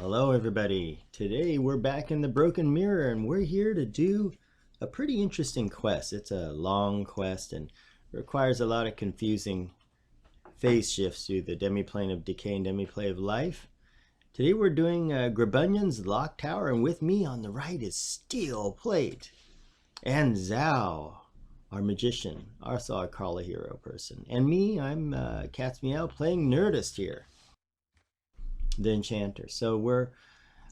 Hello everybody. Today we're back in the Broken Mirror and we're here to do a pretty interesting quest. It's a long quest and requires a lot of confusing phase shifts through the demiplane of decay and demiplane of life. Today we're doing Grubbonion's Lock Tower, and with me on the right is Steel Plate and Zhao, our magician, also our Call a Hero person. And me, I'm Cat's Meow playing Nerdist here, the enchanter. So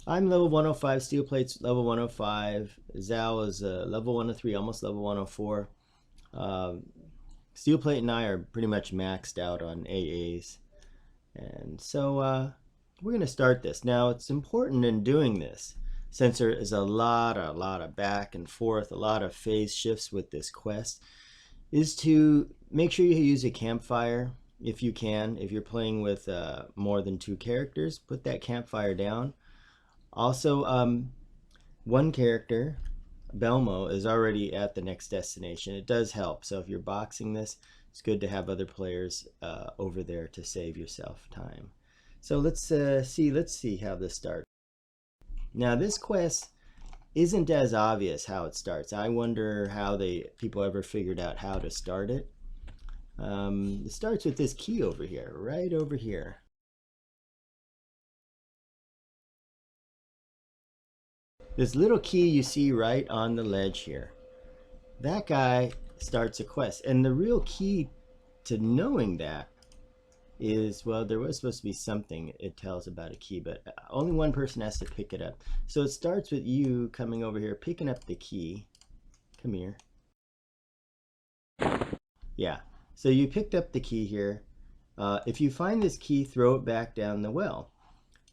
I'm level 105, Steel Plate's level 105, Zhao is level 103, almost level 104. Steel Plate and I are pretty much maxed out on AAs. And so we're going to start this. Now it's important in doing this, since there is a lot of back and forth, a lot of phase shifts with this quest, is to make sure you use a campfire. If you can, if you're playing with more than 2 characters, put that campfire down. Also, one character, Belmo, is already at the next destination. It does help. So if you're boxing this, it's good to have other players over there to save yourself time. So let's see how this starts. Now this quest isn't as obvious how it starts. I wonder how people ever figured out how to start it. It starts with this key over here, right over here. This little key you see right on the ledge here. That guy starts a quest. And the real key to knowing that is, well, there was supposed to be something it tells about a key, but only one person has to pick it up. So it starts with you coming over here, picking up the key. Come here. Yeah. So you picked up the key here. If you find this key, throw it back down the well.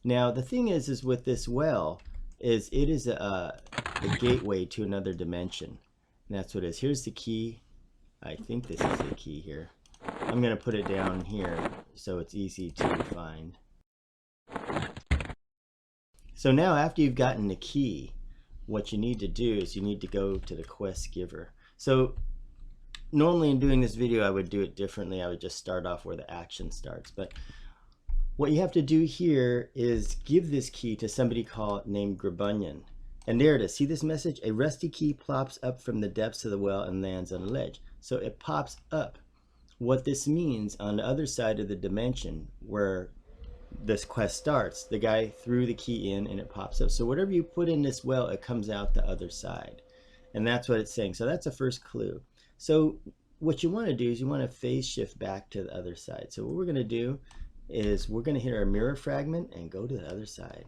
Now the thing is with this well, it is a gateway to another dimension. And that's what it is. Here's the key. I think this is the key here. I'm going to put it down here so it's easy to find. So now after you've gotten the key, what you need to do is you need to go to the quest giver. So normally in doing this video I would do it differently. I would just start off where the action starts. But what you have to do here is give this key to somebody named Grubbonion. And there it is. See this message? A rusty key plops up from the depths of the well and lands on a ledge. So it pops up. What this means, on the other side of the dimension where this quest starts, the guy threw the key in and it pops up. So whatever you put in this well, it comes out the other side. And that's what it's saying. So that's the first clue. So what you want to do is you want to phase shift back to the other side. So what we're going to do is we're going to hit our mirror fragment and go to the other side.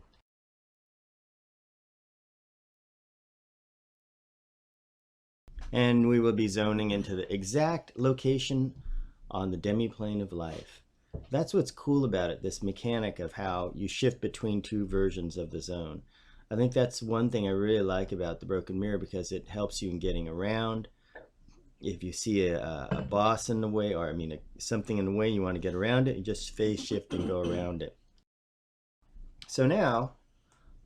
And we will be zoning into the exact location on the demiplane of life. That's what's cool about it, this mechanic of how you shift between 2 versions of the zone. I think that's one thing I really like about the Broken Mirror, because it helps you in getting around. If you see a boss in the way, or something in the way, you want to get around it, you just phase shift and go around it. So now,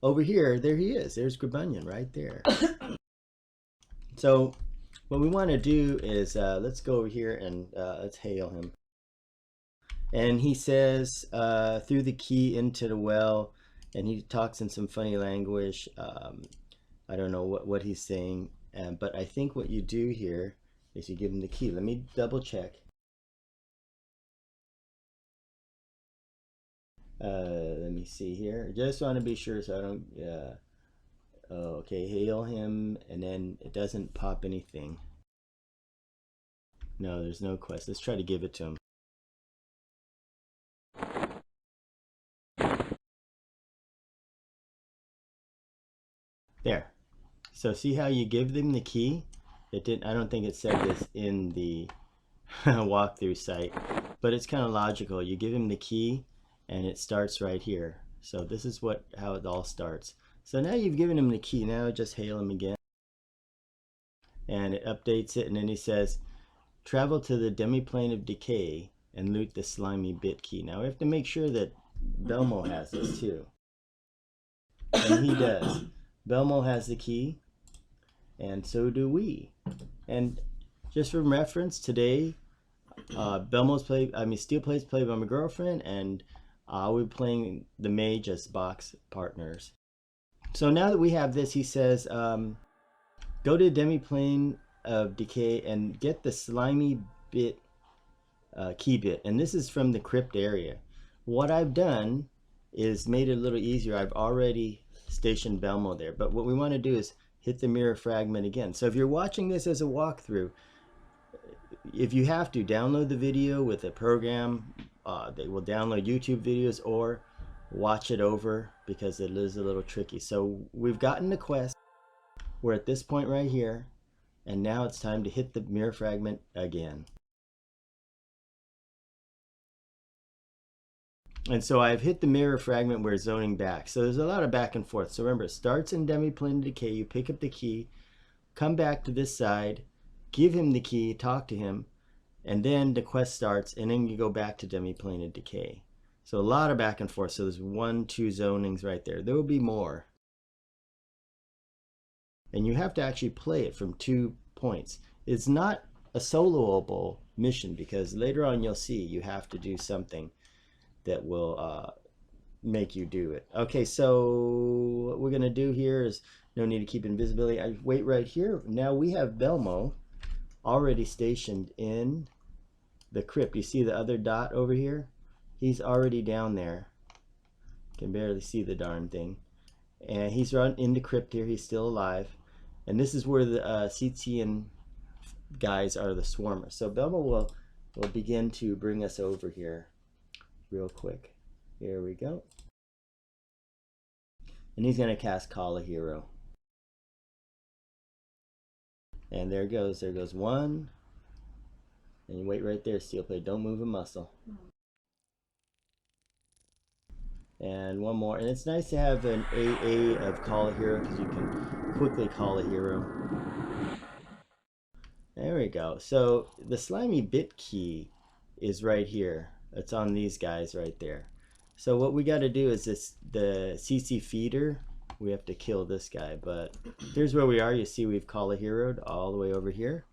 over here, there he is. There's Grubbonion right there. So what we want to do is, let's go over here and let's hail him. And he says, threw the key into the well, and he talks in some funny language. I don't know what he's saying, but I think what you do here is you give him the key. Let me double check. Let me see here. Just want to be sure so I don't, oh, okay, hail him, and then it doesn't pop anything. No, there's no quest. Let's try to give it to him. There. So see how you give them the key? It didn't. I don't think it said this in the walkthrough site, but it's kind of logical. You give him the key, and it starts right here. So this is how it all starts. So now you've given him the key. Now just hail him again, and it updates it, and then he says, "Travel to the demiplane of decay and loot the slimy bit key." Now we have to make sure that Belmo has this too, and he does. Belmo has the key, and so do we. And just for reference, today Steel Plate's played by my girlfriend, and We're playing the mage as box partners. So now that we have this, he says, go to demiplane of decay and get the slimy bit key bit. And this is from the crypt area. What I've done is made it a little easier. I've already stationed Belmo there. But what we want to do is hit the mirror fragment again. So if you're watching this as a walkthrough, if you have to, download the video with a program. They will download YouTube videos, or watch it over, because it is a little tricky. So we've gotten the quest. We're at this point right here, and now it's time to hit the mirror fragment again. And so I've hit the mirror fragment. We're zoning back. So there's a lot of back and forth. So remember, it starts in demiplane decay. You pick up the key, come back to this side, give him the key, talk to him, and then the quest starts, and then you go back to demiplane of decay. So a lot of back and forth. So there's 1, 2 zonings right there. There will be more. And you have to actually play it from 2 points. It's not a soloable mission, because later on you'll see you have to do something that will make you do it. Okay, so what we're gonna do here is, no need to keep invisibility. I wait right here. Now we have Belmo already stationed in the crypt. You see the other dot over here? He's already down there. Can barely see the darn thing. And he's run in the crypt here. He's still alive. And this is where the Cetian guys are, the swarmers. So Belmo will begin to bring us over here real quick. Here we go. And he's going to cast Call a Hero. And there goes 1. And you wait right there, Steel Plate. Don't move a muscle. And 1 more. And it's nice to have an AA of Call a Hero, because you can quickly call a hero. There we go. So the slimy bit key is right here. It's on these guys right there. So what we got to do is the CC feeder. We have to kill this guy. But here's where we are. You see we've Call a Hero'd all the way over here.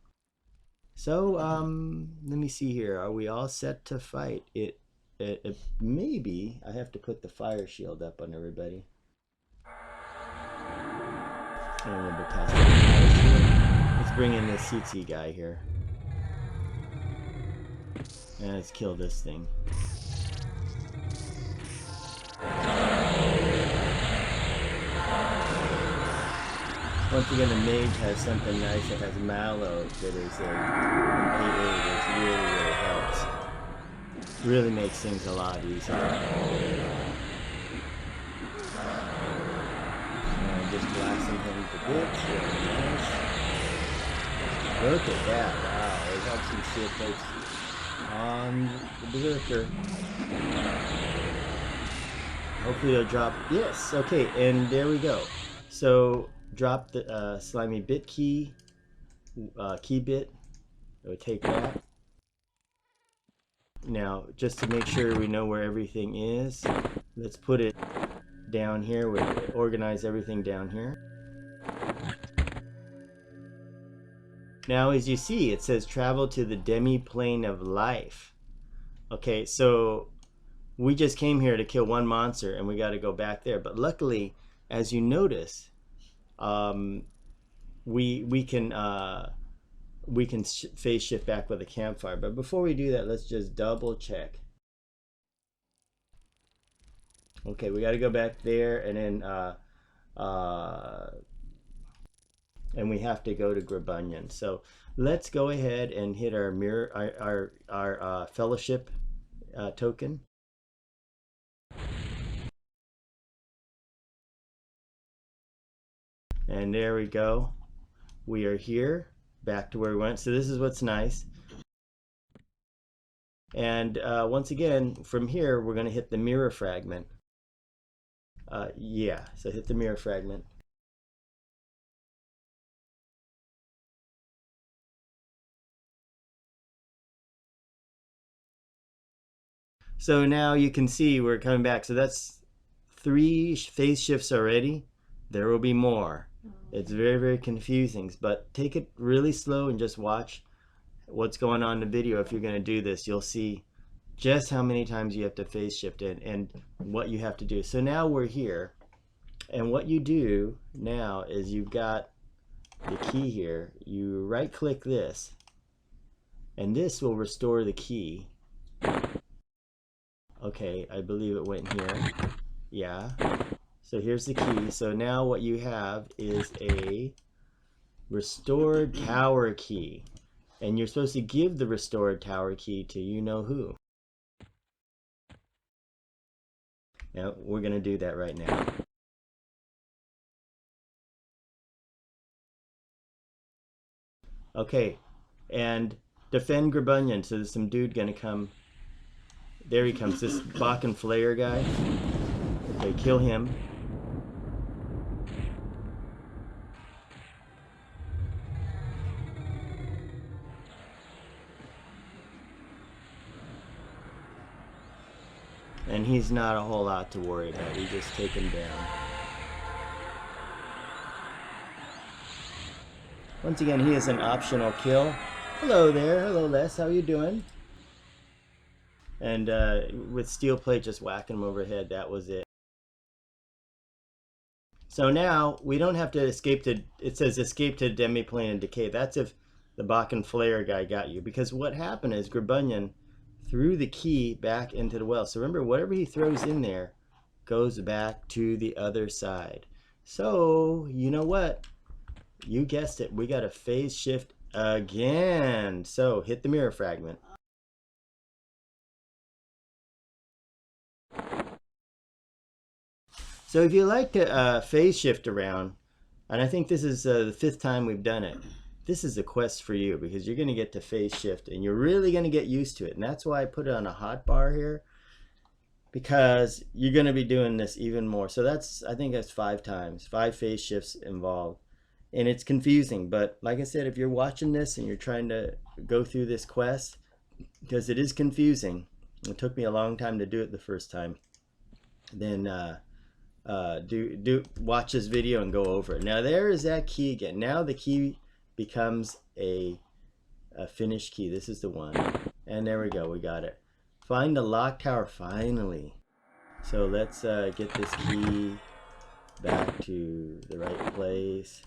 So let me see here. Are we all set to fight? It maybe I have to put the fire shield up on everybody. Let's bring in this CT guy here. And let's kill this thing. Once again, the mage has something nice. It has mallow that is an AA, which really helps. Really makes things a lot easier. And just blasting him to bits. Really nice. Look at that. Wow, they got some shit plates on the berserker. Hopefully they'll drop. Yes, okay, and there we go. So drop the slimy bit key, key bit. It would take that. Now, just to make sure we know where everything is, let's put it down here. We'll organize everything down here. Now, as you see, it says travel to the demi-plane of life. Okay, so we just came here to kill 1 monster, and we got to go back there. But luckily, as you notice, we can phase shift back with a campfire. But before we do that, let's just double check. Okay, we got to go back there, and then and we have to go to Grubbonion. So let's go ahead and hit our mirror, our fellowship token. And there we go. We are here, back to where we went. So this is what's nice. And once again, from here, we're going to hit the mirror fragment. Yeah, so hit the mirror fragment. So now you can see we're coming back. So that's 3 phase shifts already. There will be more. It's very, very confusing, but take it really slow and just watch what's going on in the video. If you're going to do this, you'll see just how many times you have to phase shift it and what you have to do. So now we're here, and what you do now is you've got the key here. You right click this, and this will restore the key. Okay, I believe it went here. Yeah. So here's the key. So now what you have is a restored tower key. And you're supposed to give the restored tower key to you know who. Now we're going to do that right now. Okay, and defend Grubbonion. So there's some dude going to come. There he comes, this Bach and Flair guy. Okay, kill him. And he's not a whole lot to worry about. You just take him down. Once again, he is an optional kill. Hello there. Hello, Les. How you doing? And with steel plate, just whacking him overhead. That was it. So now we don't have to escape to. It says escape to demiplane and decay. That's if the Bach and Flair guy got you. Because what happened is Grubbonion threw the key back into the well. So remember, whatever he throws in there goes back to the other side. So you know what? You guessed it. We got a phase shift again. So hit the mirror fragment. So if you like to phase shift around, and I think this is the 5th time we've done it, this is a quest for you because you're going to get to phase shift and you're really going to get used to it. And that's why I put it on a hot bar here, because you're going to be doing this even more. So that's, I think that's 5 times, 5 phase shifts involved. And it's confusing, but like I said, if you're watching this and you're trying to go through this quest, because it is confusing, it took me a long time to do it the first time, then watch this video and go over it. Now there is that key again. Now the key becomes a finished key. This is the one, and there we go. We got it. Find the lock tower finally. So let's get this key back to the right place.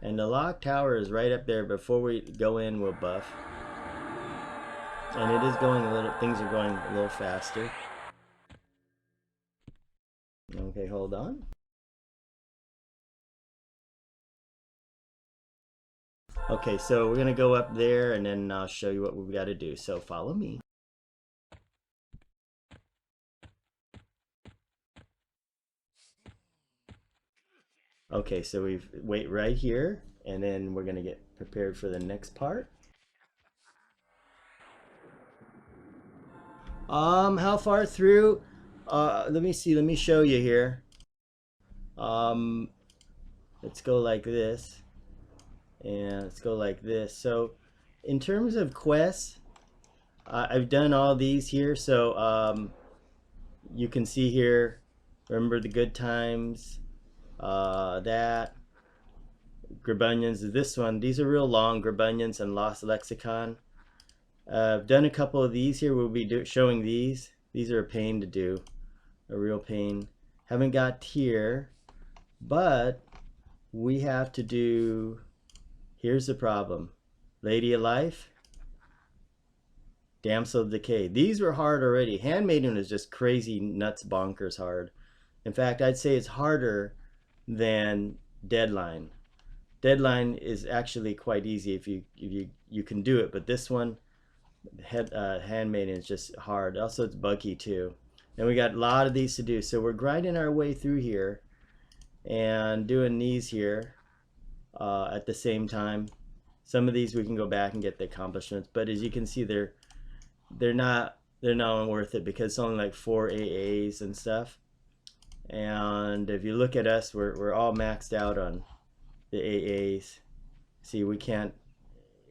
And the lock tower is right up there. Before we go in, we'll buff. And it is going a little, things are going a little faster. Okay, hold on. Okay, so we're gonna go up there and then I'll show you what we've got to do. So follow me. Okay, so we wait right here and then we're gonna get prepared for the next part. How far through? Let me see, let me show you here. Let's go like this. And let's go like this. So in terms of quests, I've done all these here. So you can see here, remember the good times, that, Grubbonions, this one. These are real long, Grubbonions and Lost Lexicon. I've done a couple of these here. We'll be showing these. These are a pain to do, a real pain. Haven't got here, but we have to do, here's the problem. Lady of Life, Damsel of Decay. These were hard already. Handmaiden is just crazy nuts bonkers hard. In fact, I'd say it's harder than Deadline. Deadline is actually quite easy if you can do it, but this one, Handmaiden, is just hard. Also, it's buggy too. And we got a lot of these to do, so we're grinding our way through here and doing these here at the same time. Some of these we can go back and get the accomplishments, but as you can see, they're not worth it because it's only like 4 AAs and stuff. And if you look at us, we're all maxed out on the AAs. See, we can't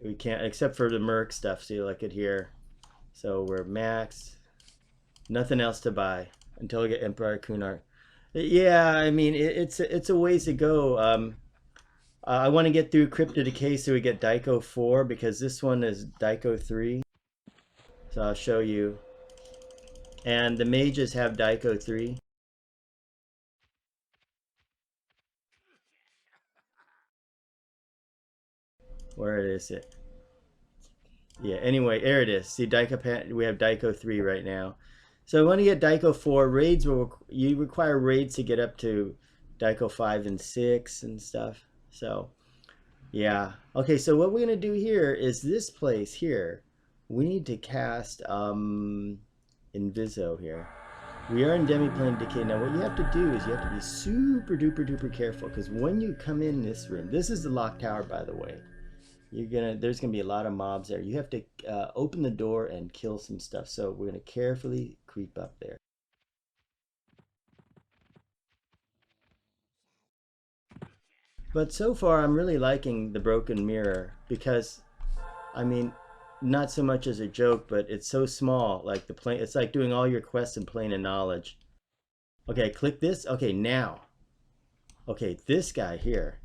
except for the Merc stuff. See, look at here. So we're maxed. Nothing else to buy until we get Emperor Kunar. Yeah, I mean it's a ways to go. I want to get through Crypt of Decay so we get Daiko 4 because this one is Daiko 3. So I'll show you. And the mages have Daiko 3. Where is it? Yeah, anyway, there it is. See, we have Daiko 3 right now. So when you get Daiko 4, you require raids to get up to Daiko 5 and 6 and stuff. So, yeah. Okay, so what we're going to do here is this place here. We need to cast Inviso here. We are in Demiplane Decay. Now what you have to do is you have to be super duper duper careful, because when you come in this room, this is the lock tower, by the way. There's gonna be a lot of mobs there. You have to open the door and kill some stuff. So we're gonna carefully creep up there. But so far, I'm really liking the broken mirror because, I mean, not so much as a joke, but it's so small. Like it's like doing all your quests in Plane of Knowledge. Okay, click this. Okay, now. Okay, this guy here.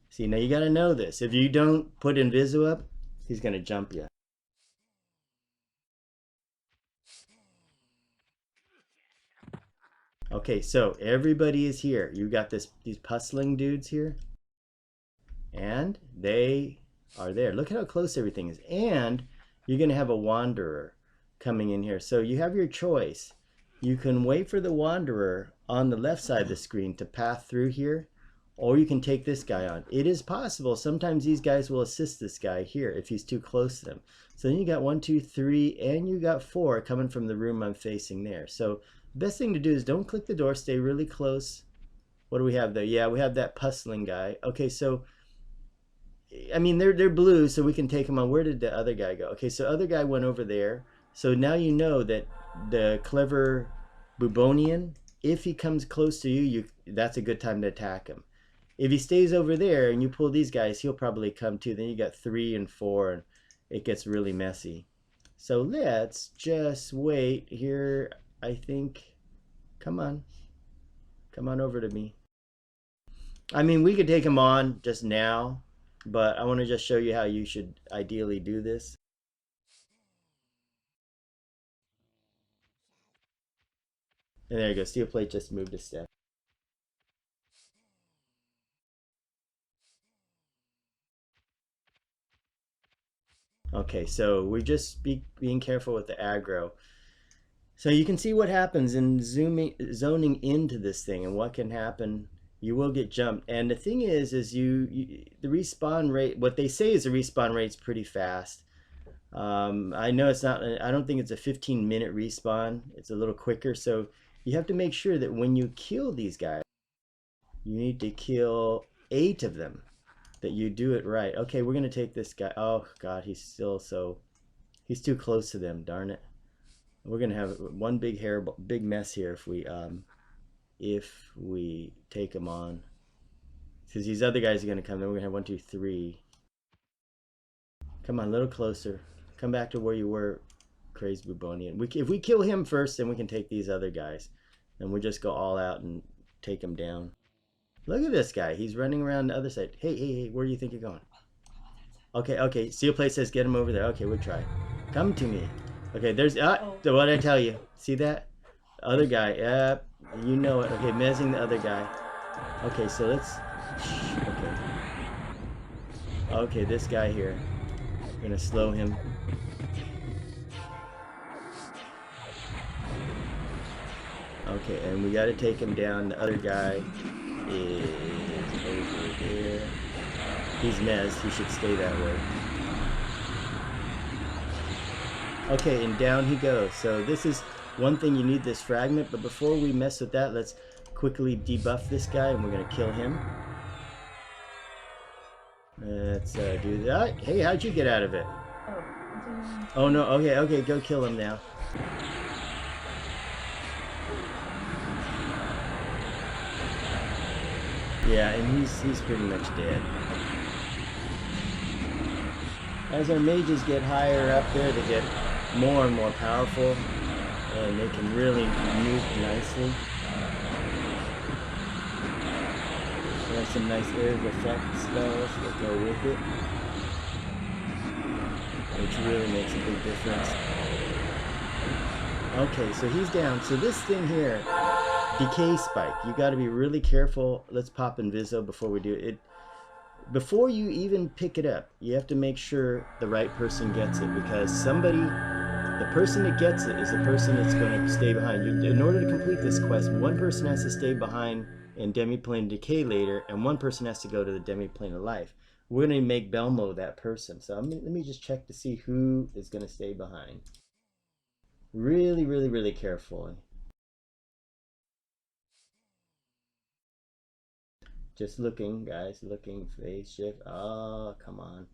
See, now you gotta know this. If you don't put Inviso up, he's gonna jump you. Okay, so everybody is here. You got these puzzling dudes here. And they are there. Look at how close everything is. And you're gonna have a wanderer coming in here. So you have your choice. You can wait for the wanderer on the left side of the screen to pass through here, or you can take this guy on. It is possible sometimes these guys will assist this guy here if he's too close to them. So then you got 1, 2, 3, and you got 4 coming from the room I'm facing there. So the best thing to do is don't click the door, stay really close. What do we have though? Yeah, we have that puzzling guy. Okay, so I mean they're blue, so we can take them on. Where did the other guy go? Okay, so other guy went over there. So now you know that the clever Grubbonion, if he comes close to you, that's a good time to attack him. If he stays over there and you pull these guys, he'll probably come too. Then you got 3 and 4, and it gets really messy. So let's just wait here, I think. Come on over to me. I mean, we could take him on just now, but I want to just show you how you should ideally do this. And there you go. Steel plate just moved a step. Okay, so we're just being careful with the aggro. So you can see what happens in zoning into this thing and what can happen. You will get jumped. And the thing is the respawn rate, what they say is the respawn rate's pretty fast. I know it's not, I don't think it's a 15-minute respawn. It's a little quicker. So you have to make sure that when you kill these guys, you need to kill 8 of them, that you do it right. Okay, we're gonna take this guy. Oh God, he's too close to them, darn it. We're gonna have one big mess here if we take him on, because these other guys are gonna come. Then we're gonna have 1, 2, 3. Come on, a little closer. Come back to where you were, crazy Grubbonion. If we kill him first, then we can take these other guys, and we'll just go all out and take him down. Look at this guy. He's running around the other side. Hey, where do you think you're going? Okay. Steel plate says get him over there. Okay, we'll try. Come to me. Okay, there's so what I tell you. See that? Other guy. Yep, you know it. Okay, mezzing the other guy. Okay, so let's. Okay, this guy here. We're gonna slow him. Okay, and we got to take him down. The other guy is over there. He's mezzed. He should stay that way. Okay, and down he goes. So this is one thing, you need this fragment, but before we mess with that, let's quickly debuff this guy, and we're gonna kill him. Let's do that. Hey, how'd you get out of it? Oh no, okay, go kill him now. Yeah, and he's pretty much dead. As our mages get higher up there, they get more and more powerful, and they can really nuke nicely. We have some nice area of effect spells that go with it, which really makes a big difference. Okay, so he's down. So this thing here, decay spike. You got to be really careful. Let's pop Inviso before we do it. Before you even pick it up, you have to make sure the right person gets it, because the person that gets it is the person that's going to stay behind. In order to complete this quest, one person has to stay behind in Demiplane Decay later, and one person has to go to the Demiplane of Life. We're going to make Belmo that person. So let me just check to see who is going to stay behind. Really, really, really careful. Just looking, guys, looking, phase shift. Oh, come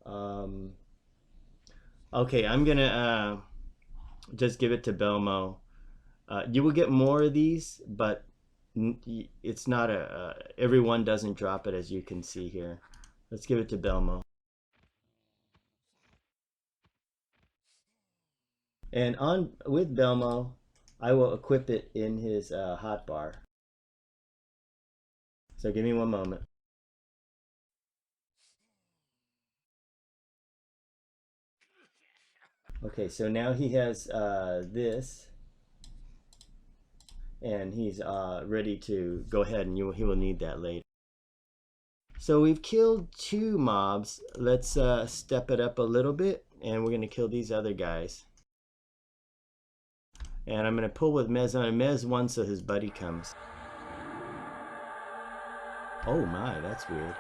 on. Okay, I'm gonna just give it to Belmo. You will get more of these, but it's not everyone doesn't drop it, as you can see here. Let's give it to Belmo. And on with Belmo, I will equip it in his hotbar. So give me one moment. Okay, so now he has this, and he's ready to go ahead, and he will need that later. So we've killed 2 mobs. Let's step it up a little bit, and we're going to kill these other guys. And I'm going to pull with Mez on Mez 1 so his buddy comes. Oh my, that's weird.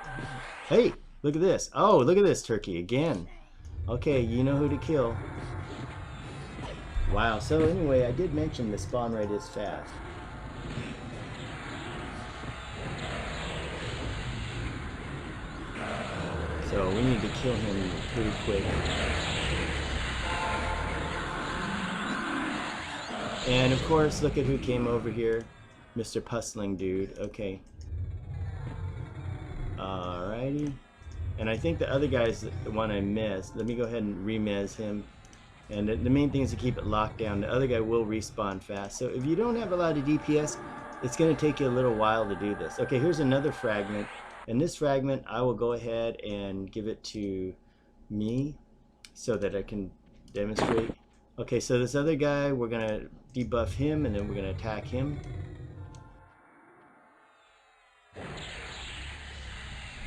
Hey, look at this. Oh, look at this turkey again. Okay, you know who to kill. Wow, so anyway, I did mention the spawn rate is fast. So we need to kill him pretty quick. And of course, look at who came over here. Mr. Puzzling Dude. Okay. Alrighty. And I think the other guy's the one I missed. Let me go ahead and remez him. And the main thing is to keep it locked down. The other guy will respawn fast. So if you don't have a lot of DPS, it's going to take you a little while to do this. Okay, here's another fragment. And this fragment, I will go ahead and give it to me so that I can demonstrate. Okay, so this other guy, we're going to debuff him, and then we're going to attack him.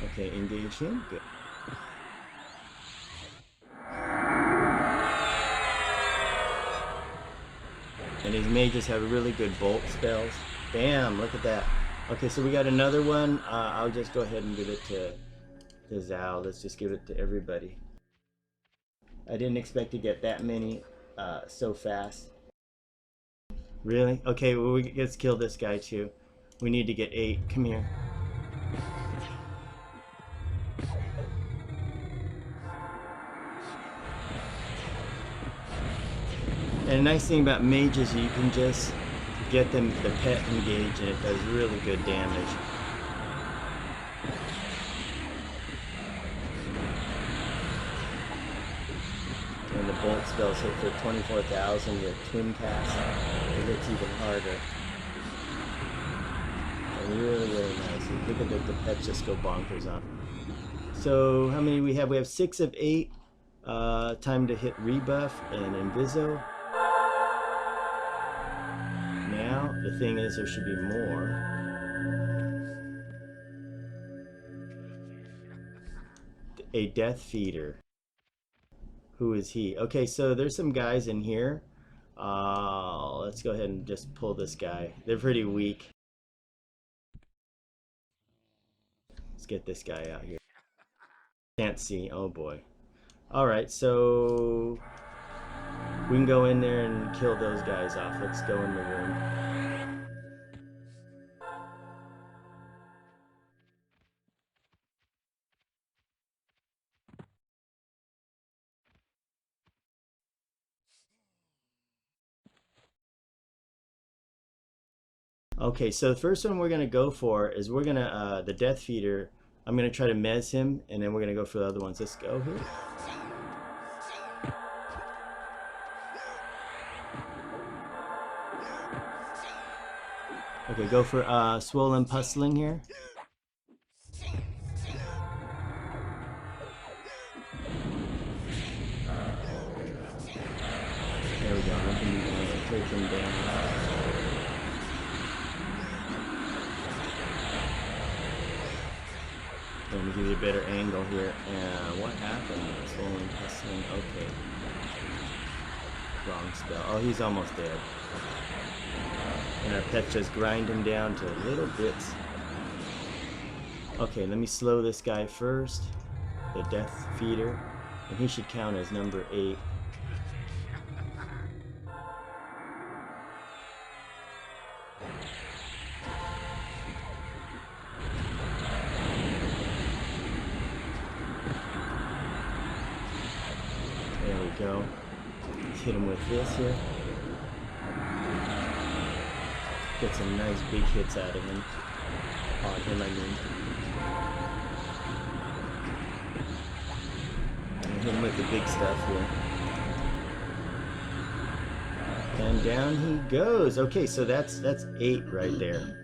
Okay, engage him. Good. And his mages have really good bolt spells. Bam, look at that. Okay, so we got another one. I'll just go ahead and give it to Zao. Let's just give it to everybody. I didn't expect to get that many so fast. Really? Okay, well, let's kill this guy too. We need to get 8. Come here. And the nice thing about mages, you can just get them the pet engaged, and it does really good damage. And the bolt spells hit for 24,000 with twin cast. It hits even harder. And really, really nice. Look at the pets just go bonkers on. So how many we have? We have 6 of 8. Time to hit rebuff and Inviso. Now, the thing is, there should be more. A Death Feeder. Who is he? Okay, so there's some guys in here. Let's go ahead and just pull this guy. They're pretty weak. Let's get this guy out here. Can't see. Oh boy. Alright, so we can go in there and kill those guys off. Let's go in the room. Okay, so the first one we're going to go for is we're going to, the Death Feeder, I'm going to try to mez him, and then we're going to go for the other ones. Let's go here. Okay, go for Swollen Puzzling here. There we go. him down. Let me give you a better angle here. What happened? Swollen pestilence. Okay. Wrong spell. Oh, he's almost dead. And our pets just grind him down to little bits. Okay, let me slow this guy first. The Death Feeder. And he should count as number 8. There we go. Let's hit him with this here. Get some nice big hits out of him. On him, I mean. And hit him with the big stuff here. And down he goes. Okay, so that's 8 right there.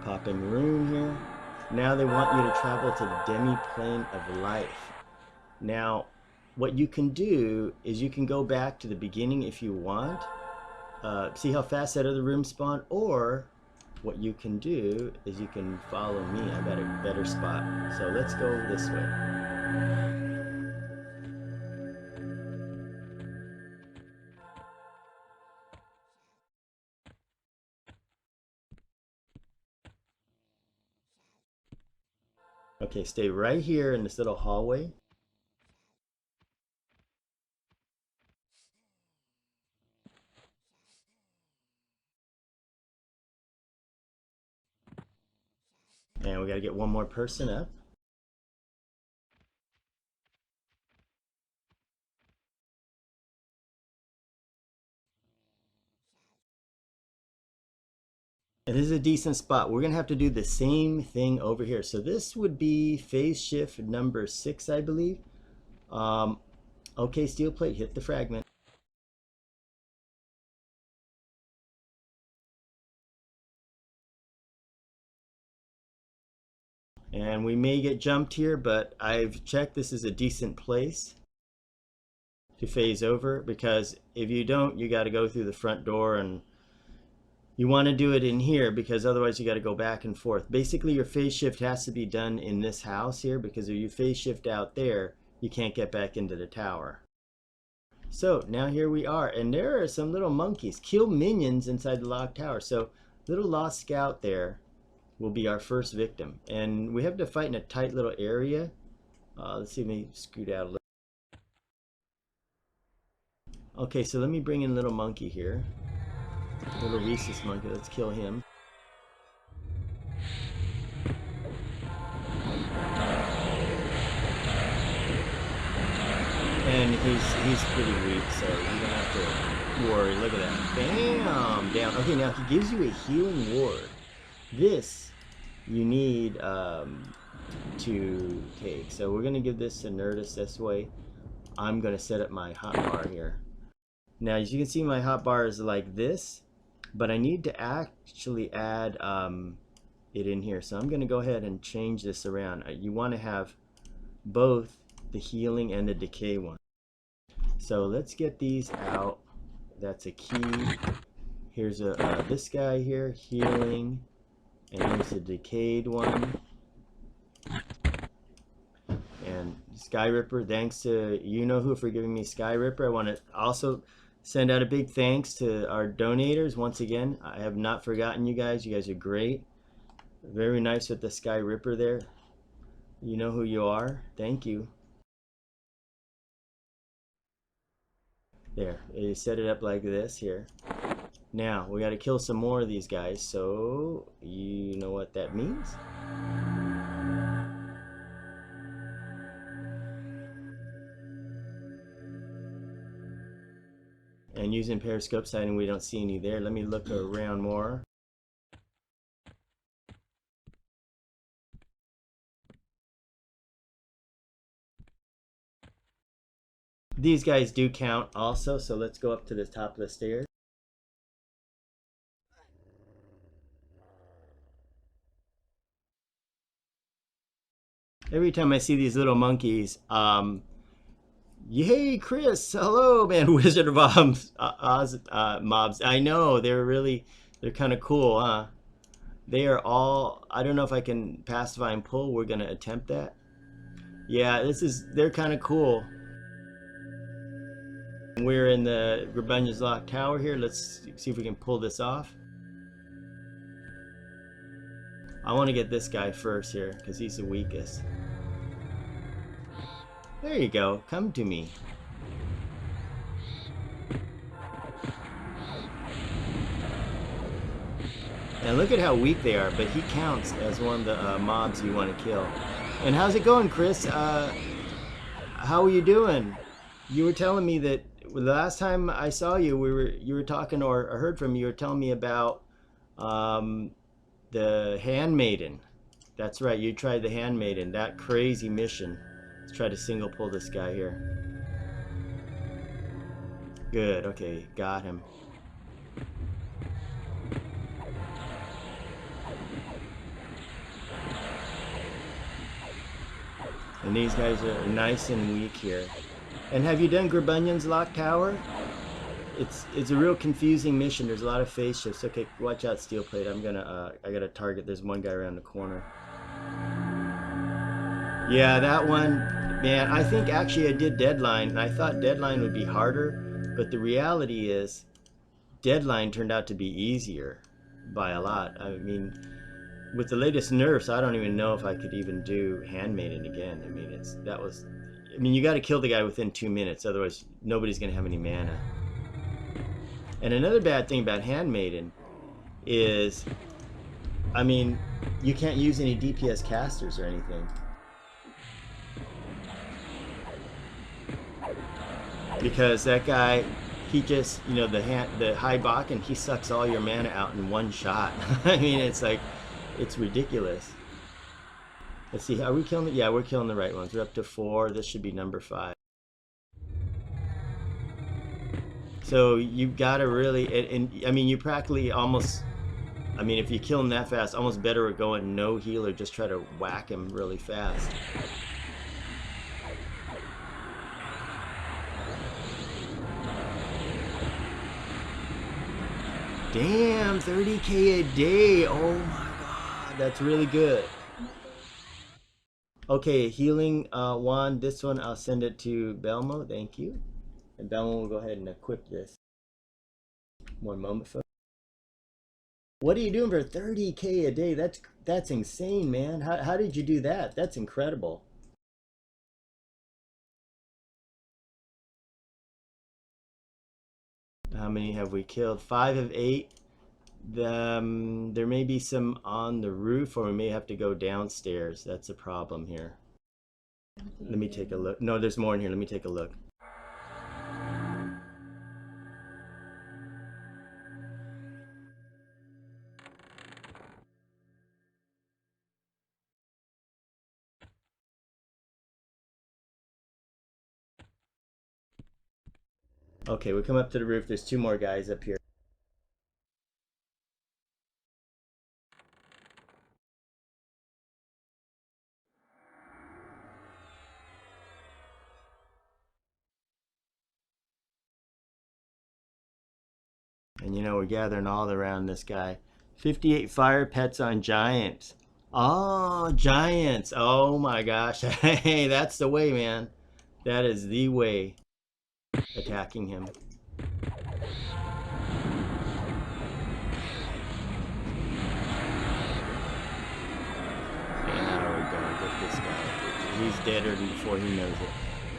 Popping rune here. Now they want you to travel to the demi-plane of life. Now, what you can do is you can go back to the beginning if you want. See how fast that other room spawned? Or what you can do is you can follow me. I got a better spot. So let's go this way. Okay, stay right here in this little hallway. And we got to get one more person up. And this is a decent spot. We're going to have to do the same thing over here. So this would be phase shift number 6, I believe. Okay, steel plate, hit the fragment. And we may get jumped here, but I've checked this is a decent place to phase over, because if you don't, you got to go through the front door, and you want to do it in here because otherwise you got to go back and forth. Basically, your phase shift has to be done in this house here, because if you phase shift out there, you can't get back into the tower. So now here we are, and there are some little monkeys. Kill minions inside the locked tower. So little lost scout there will be our first victim, and we have to fight in a tight little area. Let's see, me scoot out a little. Okay, so let me bring in little monkey here. Little rhesus monkey. Let's kill him. And he's pretty weak, so you don't have to worry. Look at that. Bam! Down. Okay, now he gives you a healing ward. This you need to take. So we're going to give this to Nerdist this way. I'm going to set up my hotbar here. Now, as you can see, my hotbar is like this, but I need to actually add it in here. So I'm going to go ahead and change this around. You want to have both the healing and the decay one. So let's get these out. That's a key. Here's this guy here, healing. And here's the decayed one. And Sky Ripper, thanks to you know who for giving me Sky Ripper. I want to also send out a big thanks to our donators. Once again, I have not forgotten you guys. You guys are great. Very nice with the Sky Ripper there. You know who you are. Thank you. There, you set it up like this here. Now, we got to kill some more of these guys, so you know what that means. And using periscope sighting, we don't see any there. Let me look around more. These guys do count also, so let's go up to the top of the stairs. Every time I see these little monkeys, Yay, Chris! Hello, man. Wizard of Oz, mobs. I know they're kind of cool, huh? They are all. I don't know if I can pacify and pull. We're gonna attempt that. Yeah, they're kind of cool. We're in the Grubbonion's Lock Tower here. Let's see if we can pull this off. I want to get this guy first here because he's the weakest. There you go. Come to me. And look at how weak they are, but he counts as one of the mobs you want to kill. And how's it going, Chris? How are you doing? You were telling me that the last time I saw you, you were talking or heard from you. You were telling me about the Handmaiden. That's right. You tried the Handmaiden. That crazy mission. Let's try to single pull this guy here. Good. Okay, got him. And these guys are nice and weak here. And have you done Grubbonion's Lock Tower? It's a real confusing mission. There's a lot of phase shifts. Okay, watch out, steel plate. I gotta target. There's one guy around the corner. Yeah, that one, man. I think actually I did Deadline, and I thought Deadline would be harder, but the reality is, Deadline turned out to be easier by a lot. I mean, with the latest nerfs, I don't even know if I could even do Handmaiden again. I mean, you got to kill the guy within 2 minutes, otherwise nobody's gonna have any mana. And another bad thing about Handmaiden is, I mean, you can't use any DPS casters or anything. Because that guy, he just, the high Bakken, he sucks all your mana out in one shot. I mean, it's ridiculous. Let's see, are we killing it? Yeah, we're killing the right ones. We're up to 4. This should be number 5. So you've got to really, and I mean, you practically almost, I mean, if you kill him that fast, almost better at going no healer, just try to whack him really fast. Damn, 30k a day. Oh my god, that's really good. Okay, healing wand. This one, I'll send it to Belmo. Thank you. And Belmo will go ahead and equip this. One moment, folks. What are you doing for 30k a day? That's insane, man. How did you do that? That's incredible. How many have we killed? 5 of 8. There may be some on the roof, or we may have to go downstairs. That's a problem here. Let me take a look. No, there's more in here. Let me take a look. Okay, we come up to the roof. There's 2 more guys up here. And we're gathering all around this guy. 58 fire pets on giants. Oh, giants. Oh my gosh. Hey, that's the way, man. That is the way. Attacking him. And now we're gonna get this guy. He's deader before he knows it.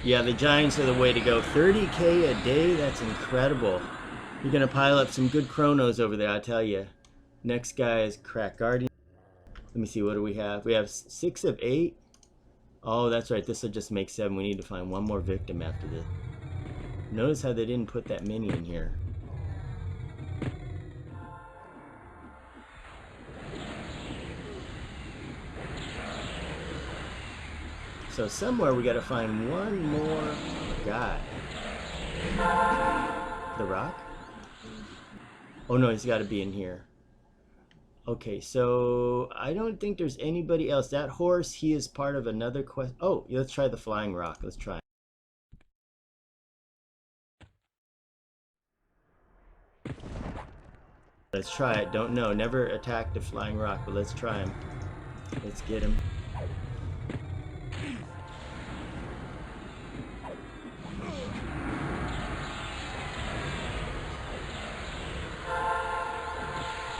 Yeah, the giants are the way to go. 30k a day? That's incredible. You're gonna pile up some good chronos over there, I tell you. Next guy is Crack Guardian. Let me see, what do we have? We have 6 of 8. Oh, that's right. This will just make 7. We need to find one more victim after this. Notice how they didn't put that mini in here. So somewhere we gotta find one more guy. The rock? Oh no, he's gotta be in here. Okay, so I don't think there's anybody else. That horse, he is part of another quest. Oh, let's try the flying rock. Let's try. Let's try it. Don't know. Never attacked a flying rock, but let's try him. Let's get him.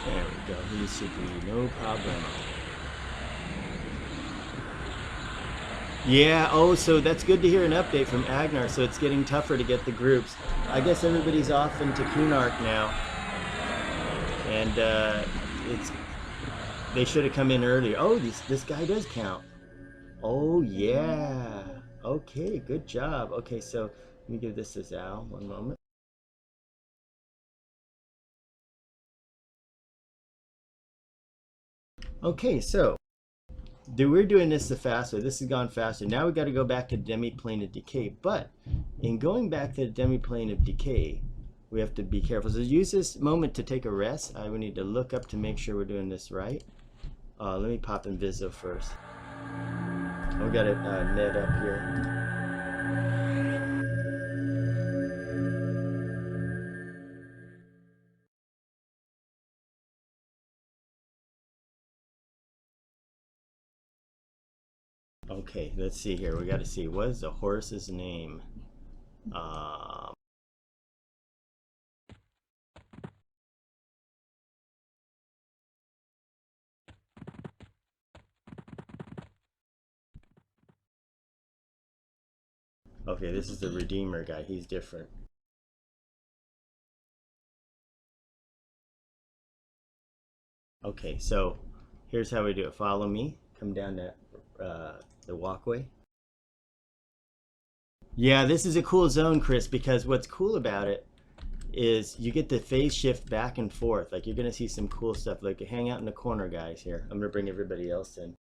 There we go. He should be no problem. Yeah, oh, so that's good to hear an update from Agnar. So it's getting tougher to get the groups. I guess everybody's off into Kunark now. And they should have come in earlier. Oh, this guy does count. Oh, yeah. Okay, good job. Okay, so let me give this to Zal. One moment. Okay, so we're doing this the fast way. This has gone faster. Now we got to go back to demi-plane of decay. But in going back to the demi-plane of decay, we have to be careful. So use this moment to take a rest. We need to look up to make sure we're doing this right. Let me pop Inviso first. We got a net up here. Okay, let's see here. We got to see, what is the horse's name? Okay, this is the Redeemer guy. He's different. Okay, so here's how we do it. Follow me. Come down the walkway. Yeah, this is a cool zone, Chris, because what's cool about it is you get the phase shift back and forth. Like, you're going to see some cool stuff. Like, hang out in the corner, guys, here. I'm going to bring everybody else in.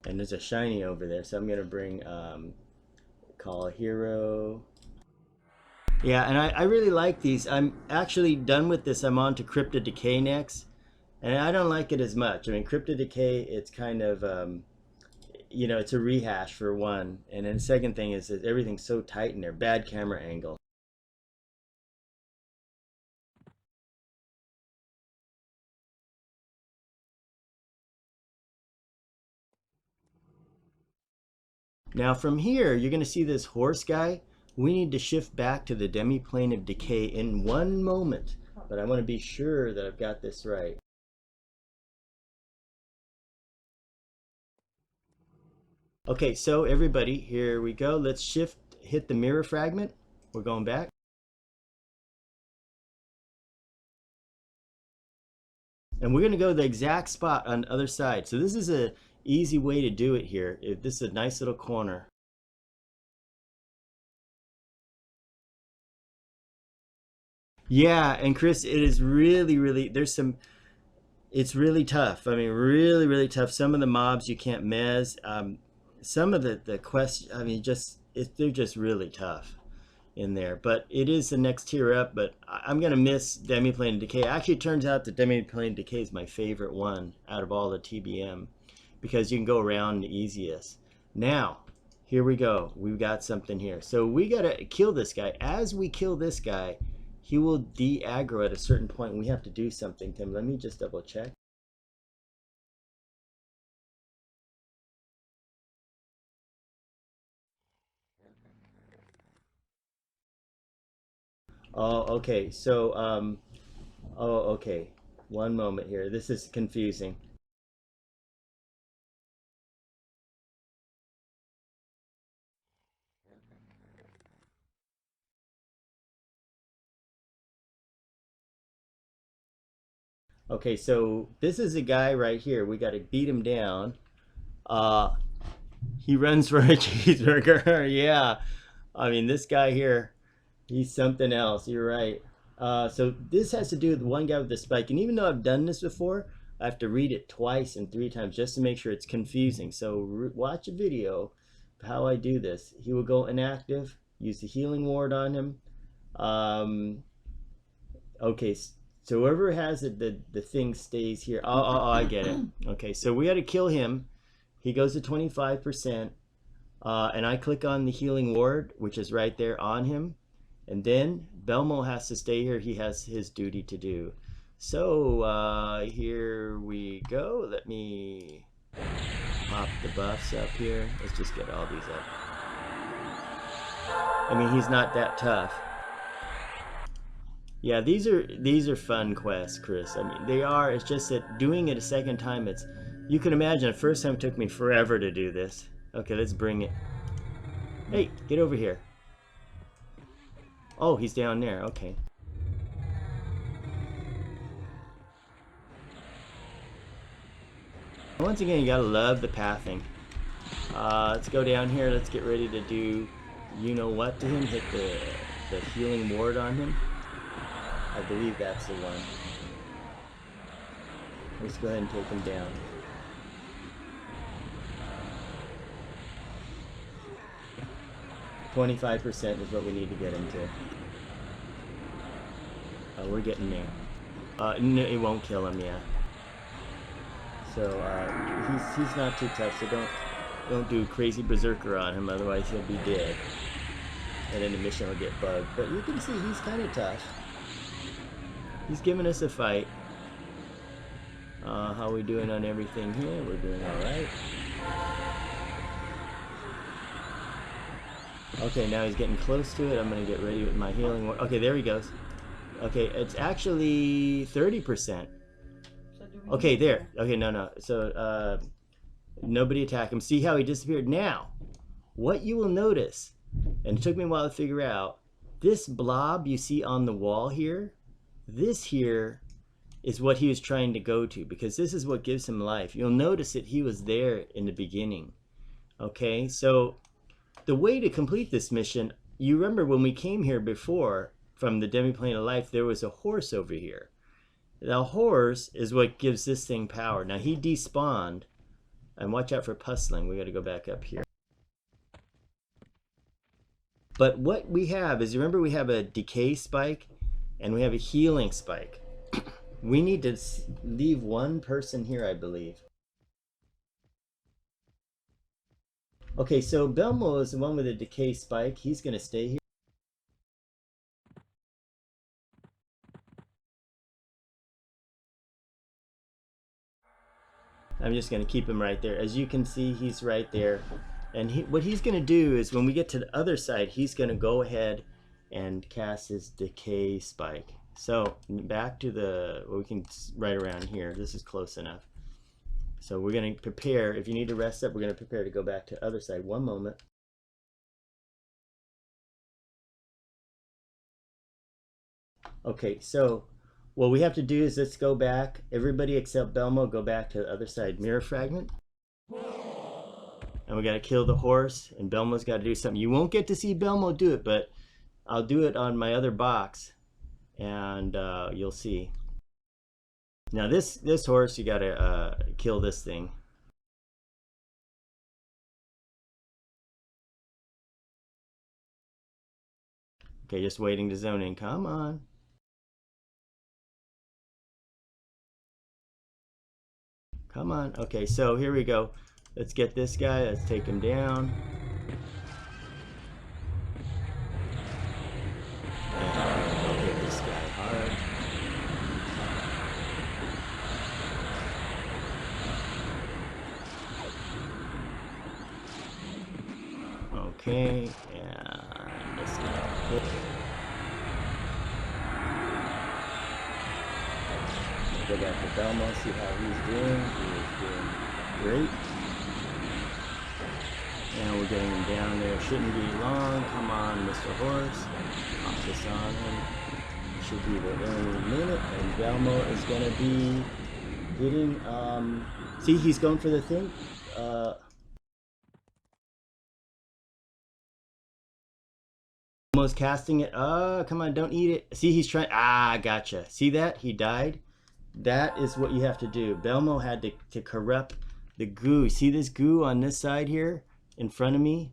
And there's a shiny over there, so I'm going to bring call a hero. Yeah, and I really like these. I'm actually done with this. I'm on to Crypto Decay next. And I don't like it as much. I mean, Crypto Decay, it's kind of, it's a rehash for one. And then the second thing is that everything's so tight in there. Bad camera angle. Now from here, you're going to see this horse guy. We need to shift back to the demi-plane of decay in one moment. But I want to be sure that I've got this right. Okay, so everybody, here we go. Let's hit the mirror fragment. We're going back. And we're going to go to the exact spot on the other side. So this is a easy way to do it here. This is a nice little corner. Yeah, and Chris, it is really, it's really tough. I mean, really tough. Some of the mobs you can't mez. Some of the quests, I mean, they're just really tough in there. But it is the next tier up, but I'm going to miss Demiplane Decay. Actually, it turns out that Demiplane Decay is my favorite one out of all the TBM because you can go around the easiest. Now, here we go. We've got something here. So we got to kill this guy. As we kill this guy, he will de-aggro at a certain point. We have to do something to him. Let me just double check. Oh, okay. So, oh, okay. One moment here. This is confusing. Okay, so this is a guy right here. We got to beat him down. Uh, he runs for a cheeseburger. Yeah. I mean, this guy here, he's something else. You're right. So this has to do with one guy with the spike. And even though I've done this before, I have to read it twice and 3 times just to make sure it's confusing. So watch a video of how I do this. He will go inactive, use the healing ward on him. Okay, So whoever has it, the thing stays here. Oh, I get it. Okay, so we got to kill him. He goes to 25%. And I click on the healing ward, which is right there on him. And then Belmo has to stay here. He has his duty to do. So here we go. Let me mop the buffs up here. Let's just get all these up. I mean, he's not that tough. Yeah, these are fun quests, Chris. I mean, they are. It's just that doing it a second time, you can imagine the first time it took me forever to do this. Okay, let's bring it. Hey, get over here. Oh, he's down there. Okay. Once again, you gotta love the pathing. Let's go down here. Let's get ready to do you know what to him. Hit the healing ward on him. I believe that's the one. Let's go ahead and take him down. $25% is what we need to get him to. We're getting there. No, it won't kill him, yeah. So he's not too tough. So don't do crazy berserker on him, otherwise he'll be dead. And then the mission will get bugged. But you can see he's kind of tough. He's giving us a fight. How are we doing on everything here? We're doing all right. Okay, now he's getting close to it. I'm gonna get ready with my healing. Okay, there he goes. Okay, it's actually 30%. Okay, there. Okay, no. So nobody attack him. See how he disappeared? Now, what you will notice, and it took me a while to figure out, this blob you see on the wall here, this here is what he was trying to go to, because this is what gives him life. You'll notice that he was there in the beginning. Okay, so the way to complete this mission, you remember when we came here before from the demiplane of life, there was a horse over here. The horse is what gives this thing power. Now he despawned, and watch out for puzzling. We got to go back up here. But what we have is, remember we have a decay spike and we have a healing spike. We need to leave one person here, I believe. Okay, so Belmo is the one with a decay spike. He's going to stay here. I'm just going to keep him right there. As you can see, he's right there. And what he's going to do is when we get to the other side, he's going to go ahead and cast his decay spike. So back to we can right around here. This is close enough. So we're going to prepare. If you need to rest up, we're going to prepare to go back to the other side. One moment. Okay, so what we have to do is let's go back. Everybody except Belmo, go back to the other side. Mirror fragment. And we got to kill the horse, and Belmo's got to do something. You won't get to see Belmo do it, but I'll do it on my other box, and you'll see. Now this horse, you got to kill this thing. Okay, just waiting to zone in. Come on. Come on. Okay, so here we go. Let's get this guy. Let's take him down. And I'll hit this guy hard. Okay, and this guy hit. Go back to Belmo, see how he's doing. He is doing great. And we're getting him down there. Shouldn't be long. Come on, Mr. Horse. Pop this on him. Should be there any minute. And Belmo is going to be hitting. See, he's going for the thing. Almost casting it. Oh, come on, don't eat it. See, he's trying. Ah, gotcha. See that? He died. That is what you have to do. Belmo had to corrupt the goo. See this goo on this side here in front of me?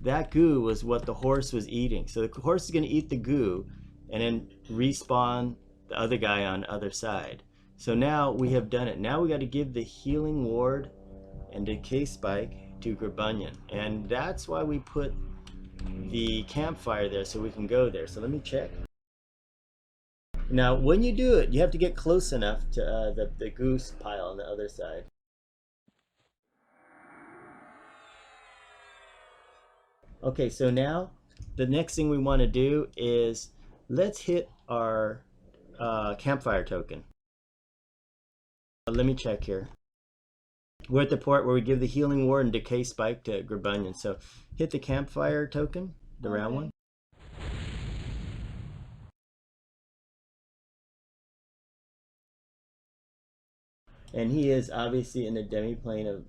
That goo was what the horse was eating. So the horse is going to eat the goo and then respawn the other guy on the other side. So now we have done it. Now we got to give the healing ward and decay spike to Grubbonion, and that's why we put the campfire there, so we can go there. So let me check. Now when you do it, you have to get close enough to the goose pile on the other side. Okay, so now the next thing we want to do is let's hit our campfire token. Let me check here. We're at the part where we give the healing ward and decay spike to Grubbonion. So hit the campfire token, the round one. And he is obviously in the demi-plane of,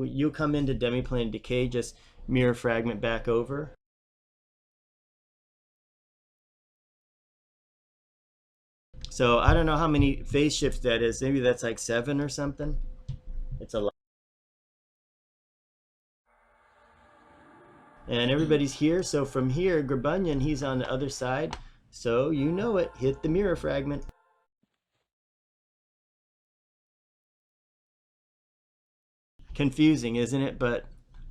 you come into demi-plane decay, just mirror fragment back over. So I don't know how many phase shifts that is. Maybe that's like 7 or something. It's a lot. And everybody's here. So from here, Grubbonion, he's on the other side. So you know it. Hit the mirror fragment. Confusing, isn't it? But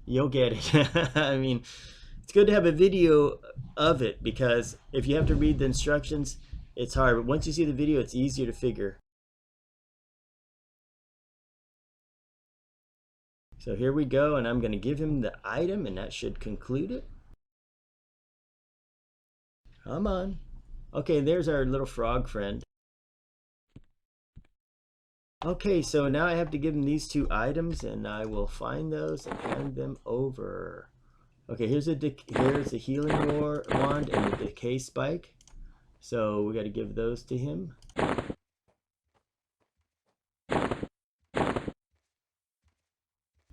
you'll get it. I mean, it's good to have a video of it, because if you have to read the instructions, it's hard. But once you see the video, it's easier to figure. So here we go, and I'm going to give him the item, and that should conclude it. Come on. Okay, there's our little frog friend. Okay, so now I have to give him these 2 items, and I will find those and hand them over. Okay, here's a healing wand and the decay spike. So we got to give those to him.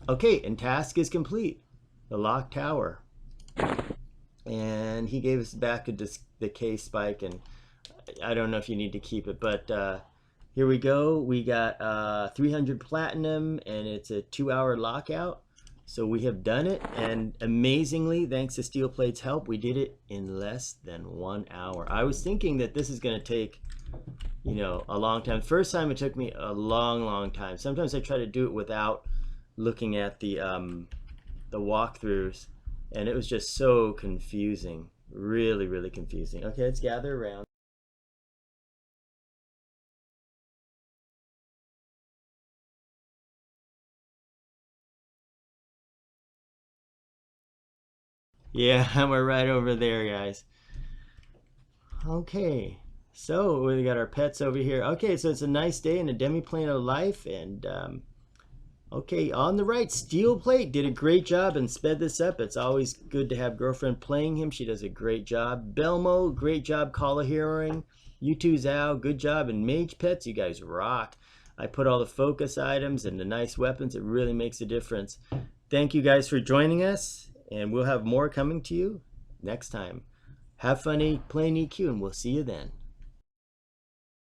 Okay, and task is complete. The locked tower. And he gave us back a decay spike, and I don't know if you need to keep it, but here we go. We got 300 platinum, and it's a 2-hour lockout. So we have done it, and amazingly, thanks to Steel Plate's help, we did it in less than 1 hour. I was thinking that this is going to take, you know, a long time. First time it took me a long time. Sometimes I try to do it without looking at the walkthroughs, and it was just so confusing. Really confusing. Okay, let's gather around. Yeah, we're right over there, guys. Okay, so we got our pets over here. Okay, so it's a nice day in the demi-plane of life, and okay, on the right, Steel Plate did a great job and sped this up. It's always good to have girlfriend playing him. She does a great job. Belmo, great job. Call a hearing. You two, Zao, good job. And Mage Pets, you guys rock. I put all the focus items and the nice weapons. It really makes a difference. Thank you guys for joining us, and we'll have more coming to you next time. Have fun playing EQ, and we'll see you then.